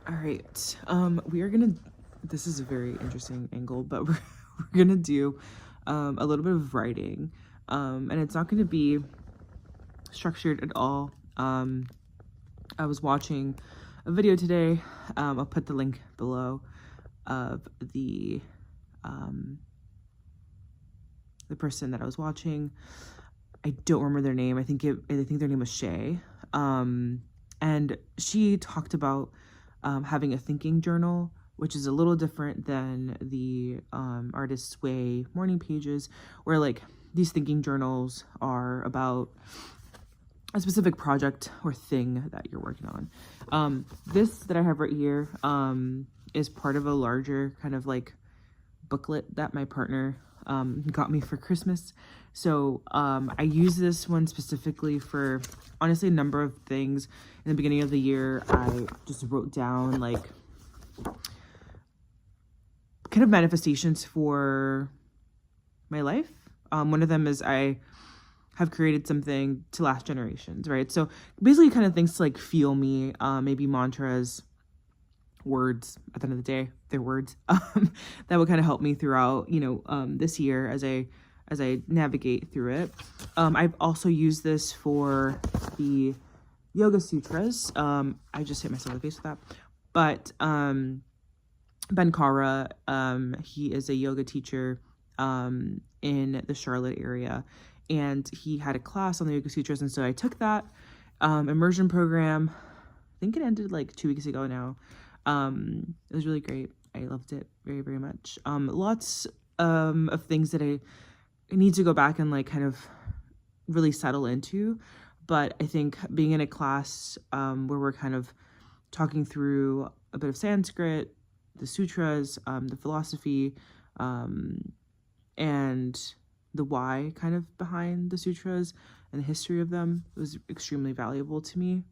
All right. We are gonna. This is a very interesting angle, but we're gonna do a little bit of writing, and it's not gonna be structured at all. I was watching a video today. I'll put the link below of the person that I was watching. I don't remember their name. I think their name was Shay. And she talked about having a thinking journal, which is a little different than the Artist's Way morning pages, where like these thinking journals are about a specific project or thing that you're working on. This that I have right here is part of a larger kind of like booklet that my partner got me for Christmas. So I use this one specifically for honestly a number of things. In the beginning of the year, I just wrote down like kind of manifestations for my life. One of them is I have created something to last generations, right? So basically kind of things to like feel me, maybe mantras, words. At the end of the day, they're words that would kind of help me throughout, this year as I navigate through it. I've also used this for the Yoga Sutras. I just hit myself in the face with that. But Ben Kara, he is a yoga teacher in the Charlotte area, and he had a class on the Yoga Sutras, and so I took that immersion program. I think it ended like 2 weeks ago now. It was really great. I loved it very, very much. Lots of things that I need to go back and like kind of really settle into. But I think being in a class where we're kind of talking through a bit of Sanskrit, the sutras, the philosophy, and the why kind of behind the sutras and the history of them was extremely valuable to me.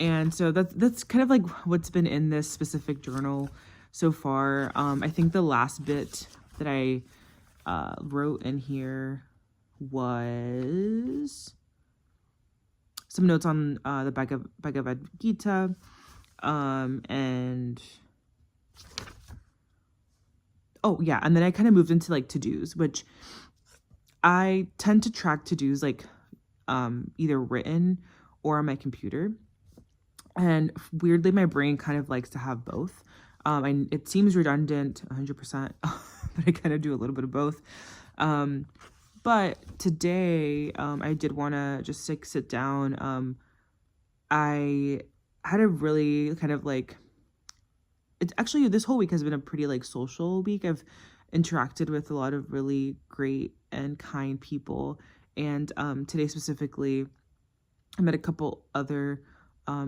And so that's kind of like what's been in this specific journal so far. I think the last bit that I wrote in here was some notes on the Bhagavad Gita, and oh yeah, and then I kind of moved into like to-dos, which I tend to track to-dos like either written or on my computer. And weirdly, my brain kind of likes to have both. And it seems redundant 100%, but I kind of do a little bit of both. But today, I did want to just like sit down. I had a really kind of like, it's actually, this whole week has been a pretty like social week. I've interacted with a lot of really great and kind people. And today specifically, I met a couple other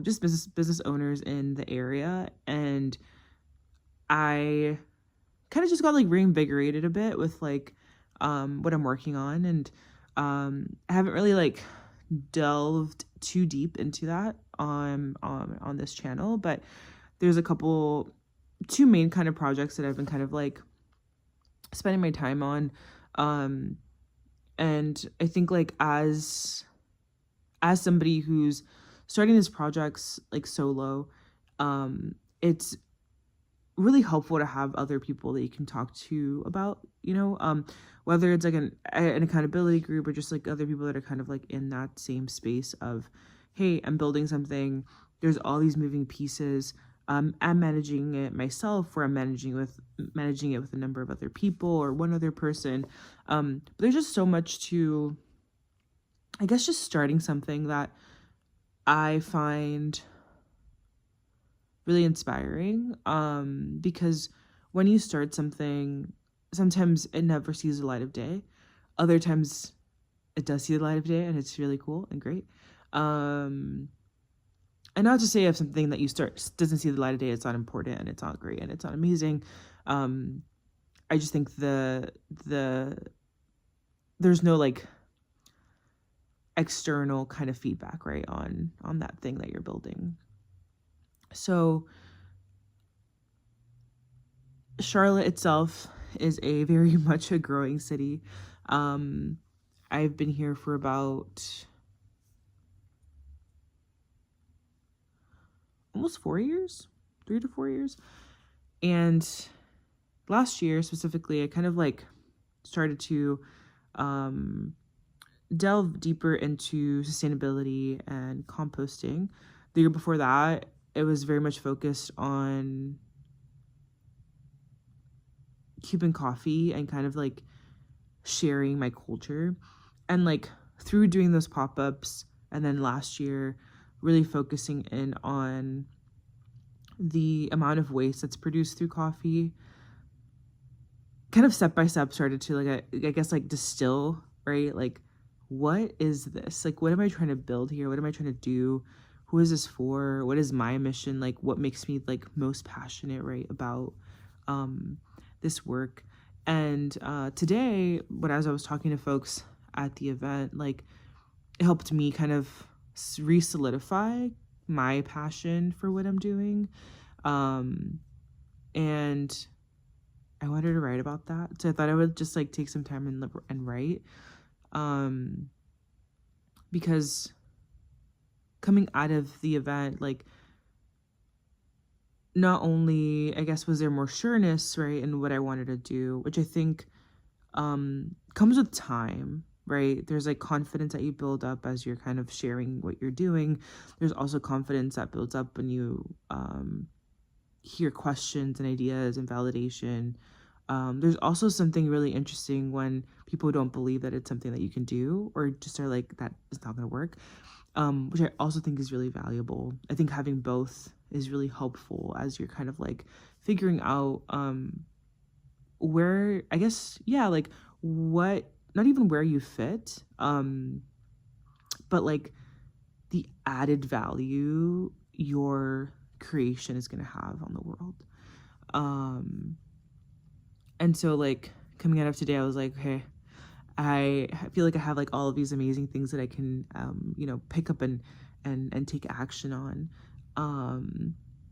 just business owners in the area, and I kind of just got like reinvigorated a bit with like what I'm working on, and I haven't really like delved too deep into that on this channel, but there's two main kind of projects that I've been kind of like spending my time on, and I think like as somebody who's starting these projects like solo, it's really helpful to have other people that you can talk to about, whether it's like an accountability group or just like other people that are kind of like in that same space of, hey, I'm building something, there's all these moving pieces, I'm managing it myself, or I'm managing it with a number of other people or one other person. But there's just so much to, I guess, just starting something that I find really inspiring, because when you start something, sometimes it never sees the light of day. Other times it does see the light of day, and it's really cool and great. And not to say if something that you start doesn't see the light of day, it's not important and it's not great and it's not amazing. I just think there's no like external kind of feedback, right, on that thing that you're building. So Charlotte itself is a very much a growing city. I've been here for about almost 4 years, 3 to 4 years. And last year specifically, I kind of like started to delve deeper into sustainability and composting. The year before that, it was very much focused on Cuban coffee and kind of like sharing my culture. And like through doing those pop-ups, and then last year really focusing in on the amount of waste that's produced through coffee, kind of step by step started to like I guess like distill, right? Like, what is this? Like, what am I trying to build here? What am I trying to do? Who is this for? What is my mission? Like, what makes me like most passionate, right, about this work? And today, as I was talking to folks at the event, like, it helped me kind of re-solidify my passion for what I'm doing. And I wanted to write about that. So I thought I would just like take some time and write. Because coming out of the event, like, not only, I guess, was there more sureness, right, in what I wanted to do, which I think comes with time, right? There's like confidence that you build up as you're kind of sharing what you're doing. There's also confidence that builds up when you hear questions and ideas and validation. There's also something really interesting when people don't believe that it's something that you can do, or just are like, that is not going to work, which I also think is really valuable. I think having both is really helpful as you're kind of like figuring out where, I guess, yeah, like what, not even where you fit, but like the added value your creation is going to have on the world. And so like coming out of today, I was like, okay, I feel like I have like all of these amazing things that I can, pick up and take action on.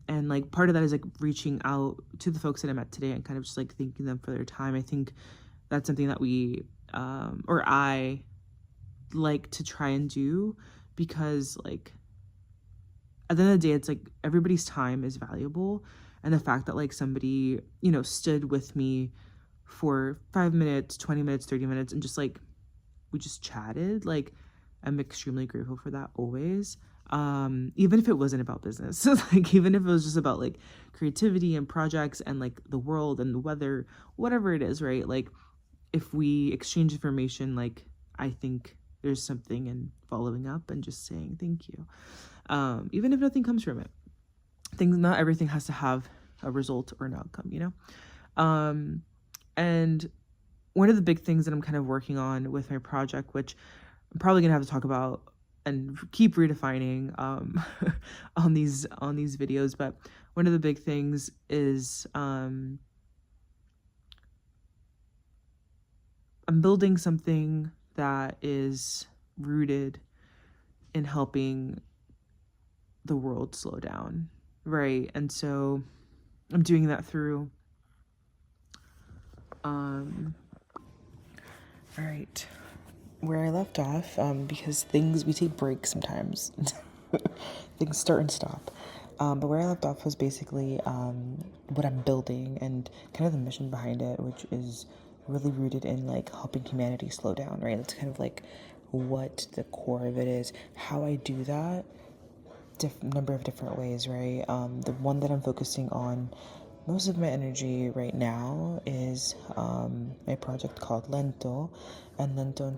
And like part of that is like reaching out to the folks that I met today and kind of just like thanking them for their time. I think that's something that we, or I like to try and do, because like at the end of the day, it's like everybody's time is valuable. And the fact that like somebody, stood with me for 5 minutes, 20 minutes, 30 minutes, and just like, we just chatted, like, I'm extremely grateful for that always. Even if it wasn't about business, like, even if it was just about like creativity and projects and like the world and the weather, whatever it is, right? Like, if we exchange information, like, I think there's something in following up and just saying thank you. Even if nothing comes from it. Not everything has to have a result or an outcome, and one of the big things that I'm kind of working on with my project, which I'm probably gonna have to talk about and keep redefining on these videos, but one of the big things is I'm building something that is rooted in helping the world slow down, right? And so I'm doing that through all right, where I left off, because we take breaks sometimes. Things start and stop. But where I left off was basically what I'm building and kind of the mission behind it, which is really rooted in like helping humanity slow down, right? That's kind of like what the core of it is. How I do that, number of different ways, right? The one that I'm focusing on most of my energy right now is my project called Lento, and Lento in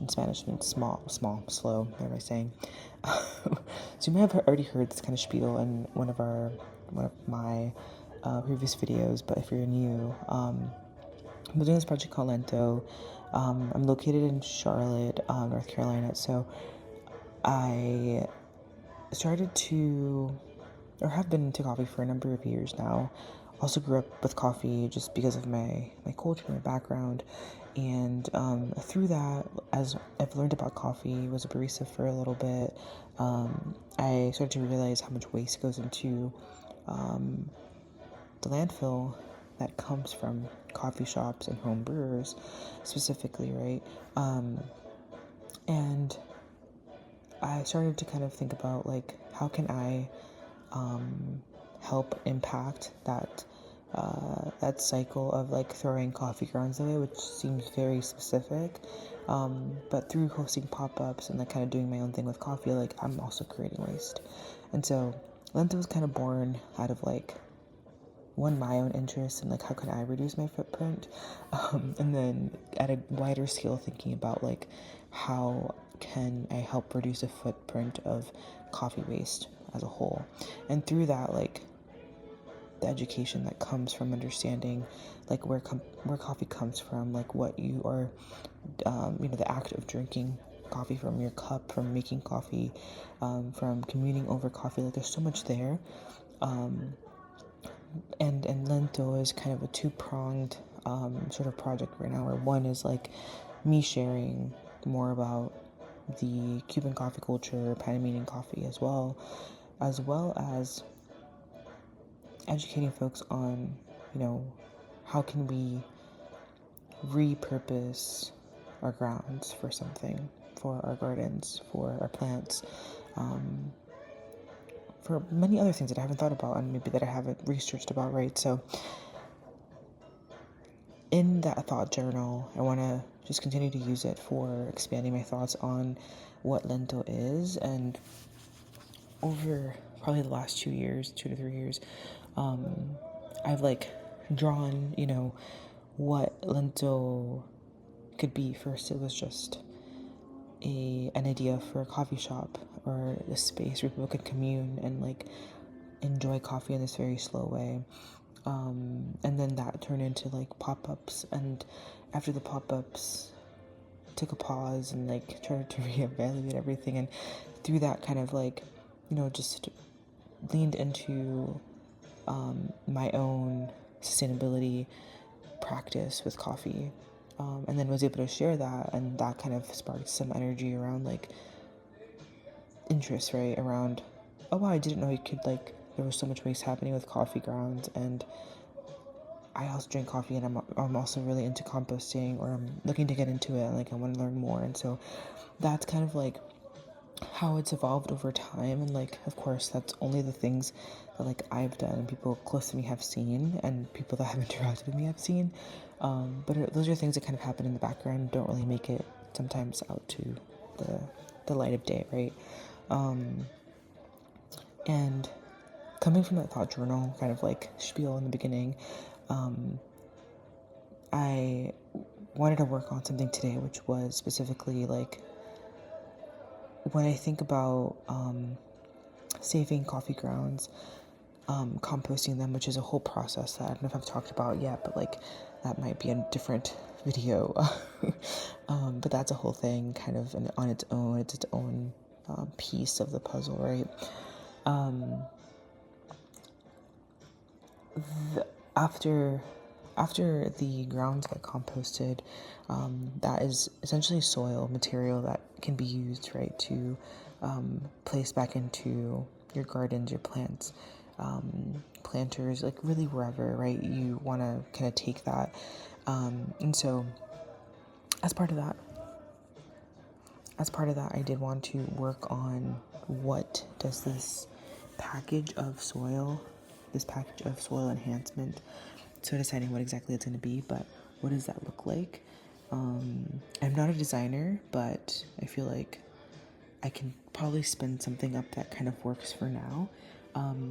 Spanish means small, slow. What am I saying? So you may have already heard this kind of spiel in one of my previous videos, but if you're new, I'm doing this project called Lento. I'm located in Charlotte, North Carolina, so I started to, or have been into coffee for a number of years now. Also grew up with coffee just because of my culture, my background. And through that, as I've learned about coffee, was a barista for a little bit, I started to realize how much waste goes into the landfill that comes from coffee shops and home brewers specifically, right? And I started to kind of think about like, how can I help impact that cycle of like throwing coffee grounds away, which seems very specific. But through hosting pop-ups and like kind of doing my own thing with coffee, like I'm also creating waste. And so Lento was kind of born out of like my own interest and like how can I reduce my footprint, and then at a wider scale thinking about like how can I help reduce a footprint of coffee waste as a whole. And through that, like the education that comes from understanding like where coffee comes from, like what you are, the act of drinking coffee from your cup, from making coffee, from communing over coffee, like there's so much there. And Lento is kind of a two-pronged sort of project right now, where one is like me sharing more about the Cuban coffee culture, Panamanian coffee as well as educating folks on, how can we repurpose our grounds for something, for our gardens, for our plants, for many other things that I haven't thought about and maybe that I haven't researched about, right? So in that thought journal, I want to just continue to use it for expanding my thoughts on what Lento is. And over probably the last 2 to 3 years, I've like drawn, what Lento could be. First, it was just an idea for a coffee shop or a space where people could commune and like enjoy coffee in this very slow way. And then that turned into like pop-ups, and after the pop-ups took a pause and like tried to reevaluate everything, and through that kind of like just leaned into my own sustainability practice with coffee, and then was able to share that, and that kind of sparked some energy around like interest, right, around, oh wow, I didn't know you could like there was so much waste happening with coffee grounds. And I also drink coffee, and I'm also really into composting, or I'm looking to get into it, and like I want to learn more. And so that's kind of like how it's evolved over time. And like of course that's only the things that like I've done and people close to me have seen and people that have interacted with me have seen, but those are things that kind of happen in the background and don't really make it sometimes out to the light of day, right? And coming from that thought journal kind of like spiel in the beginning, I wanted to work on something today, which was specifically like when I think about saving coffee grounds, composting them, which is a whole process that I don't know if I've talked about yet, but like that might be a different video. But that's a whole thing kind of on its own. It's its own piece of the puzzle, right? After the grounds get composted, that is essentially soil material that can be used, right, to place back into your gardens, your plants, planters, like really wherever, right, you want to kind of take that. And so as part of that, I did want to work on what does this package of soil enhancement, so deciding what exactly it's going to be, but what does that look like? I'm not a designer, but I feel like I can probably spin something up that kind of works for now,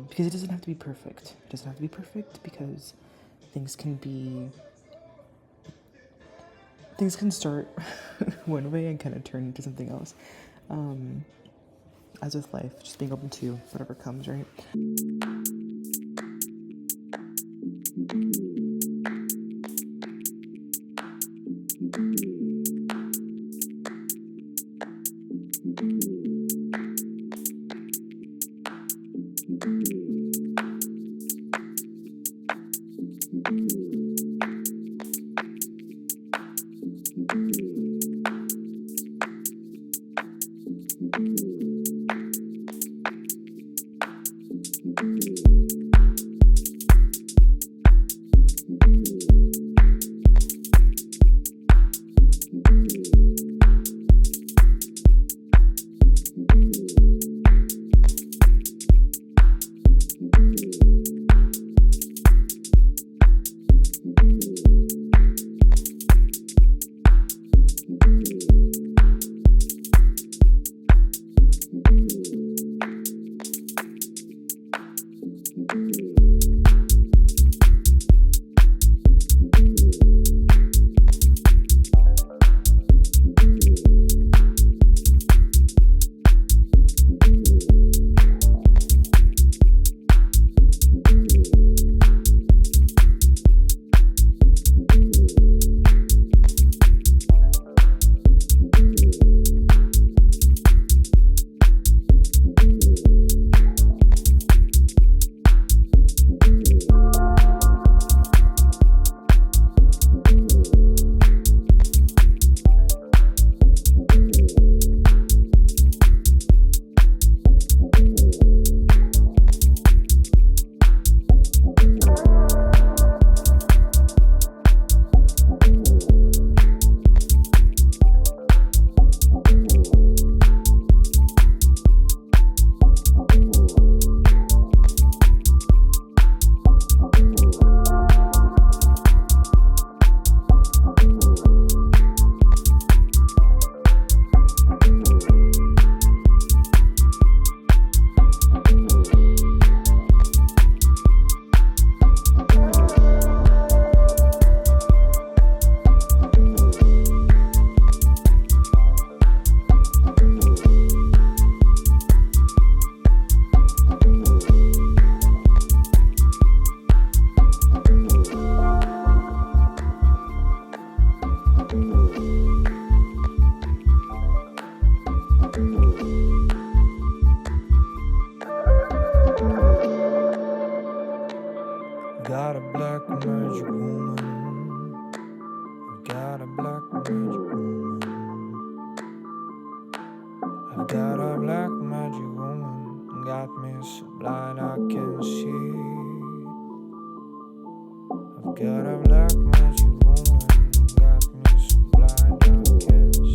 because it doesn't have to be perfect. It doesn't have to be perfect because things can start one way and kind of turn into something else. As with life, just being open to whatever comes, right? Got a black magic woman. Got a black magic woman. I've got a black magic woman. Got me so blind I can see. I've got a black magic woman. Got me so blind I can see.